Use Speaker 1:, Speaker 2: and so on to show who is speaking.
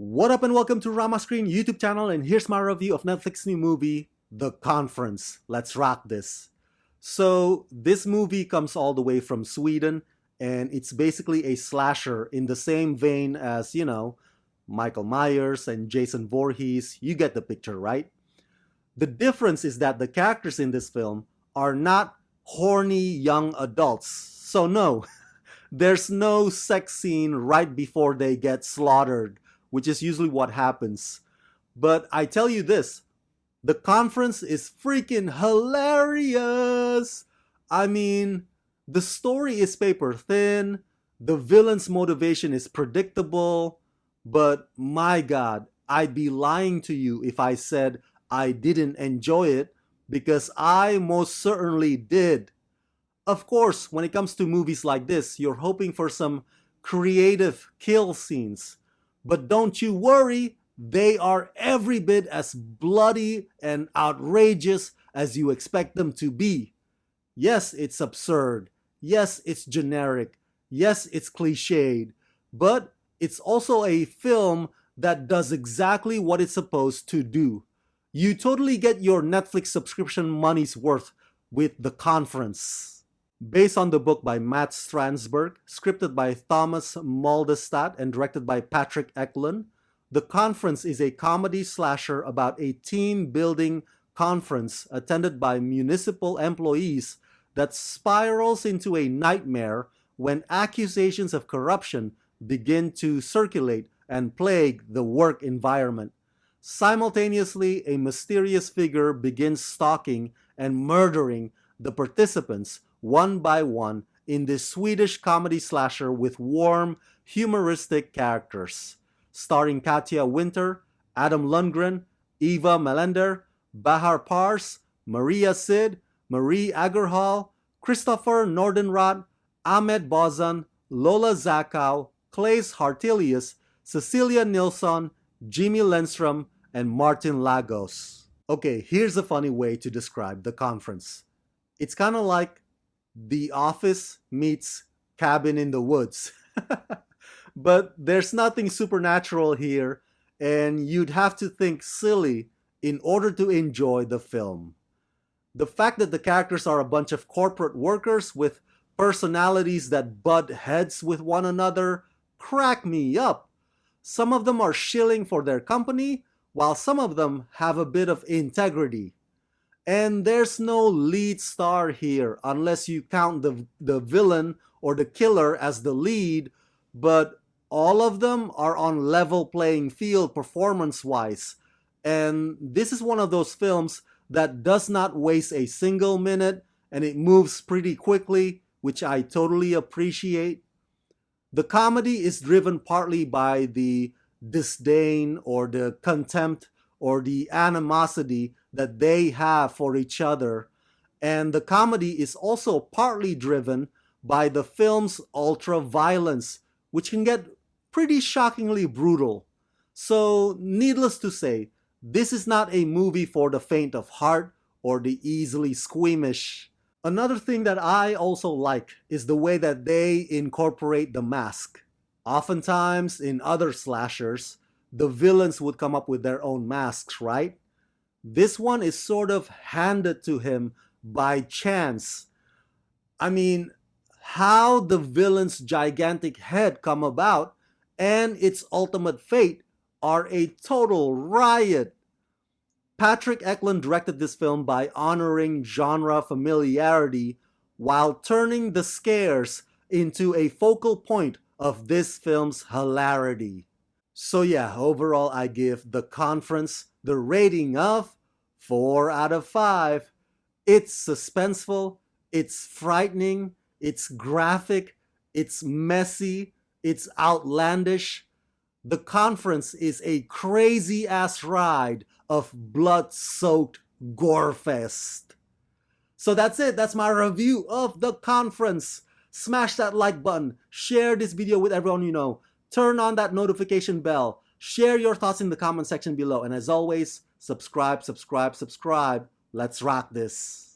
Speaker 1: What up and welcome to Rama Screen YouTube channel, and here's my review of Netflix new movie, The Conference. Let's rock this. So this movie comes all the way from Sweden, and it's basically a slasher in the same vein as, Michael Myers and Jason Voorhees. You get the picture, right? The difference is that the characters in this film are not horny young adults. So no, there's no sex scene right before they get slaughtered, which is usually what happens. But I tell you this, The Conference is freaking hilarious. I mean, the story is paper thin, the villain's motivation is predictable, but my God, I'd be lying to you if I said I didn't enjoy it, because I most certainly did. Of course, when it comes to movies like this, you're hoping for some creative kill scenes. But don't you worry, they are every bit as bloody and outrageous as you expect them to be. Yes, it's absurd. Yes, it's generic. Yes, it's cliched. But it's also a film that does exactly what it's supposed to do. You totally get your Netflix subscription money's worth with The Conference. Based on the book by Matt Stransberg, scripted by Thomas Moldestad and directed by Patrick Eklund, The Conference is a comedy slasher about a team-building conference attended by municipal employees that spirals into a nightmare when accusations of corruption begin to circulate and plague the work environment. Simultaneously, a mysterious figure begins stalking and murdering the participants one by one in this Swedish comedy slasher with warm, humoristic characters. Starring Katja Winter, Adam Lundgren, Eva Melander, Bahar Pars, Maria Sid, Marie Agerhall, Christopher Nordenrath, Ahmed Bozan, Lola Zachow, Claes Hartelius, Cecilia Nilsson, Jimmy Lenstrom, and Martin Lagos. Okay, here's a funny way to describe The Conference. It's kind of like The Office meets Cabin in the Woods. But there's nothing supernatural here, and you'd have to think silly in order to enjoy the film. The fact that the characters are a bunch of corporate workers with personalities that butt heads with one another crack me up. Some of them are shilling for their company, while some of them have a bit of integrity. And there's no lead star here unless you count the villain or the killer as the lead, but all of them are on level playing field performance-wise. And this is one of those films that does not waste a single minute, and it moves pretty quickly, which I totally appreciate. The comedy is driven partly by the disdain or the contempt or the animosity that they have for each other. And the comedy is also partly driven by the film's ultra-violence, which can get pretty shockingly brutal. So, needless to say, this is not a movie for the faint of heart or the easily squeamish. Another thing that I also like is the way that they incorporate the mask. Oftentimes, in other slashers, the villains would come up with their own masks, right? This one is sort of handed to him by chance. I mean, how the villain's gigantic head come about and its ultimate fate are a total riot. Patrick Eklund directed this film by honoring genre familiarity while turning the scares into a focal point of this film's hilarity. So yeah, overall I give The Conference the rating of 4 out of 5. It's suspenseful, it's frightening, it's graphic, it's messy, it's outlandish. The Conference is a crazy ass ride of blood-soaked gore fest. So that's it, that's my review of The Conference. Smash that like button, share this video with everyone you know, turn on that notification bell, share your thoughts in the comment section below, and as always, subscribe. Let's rock this.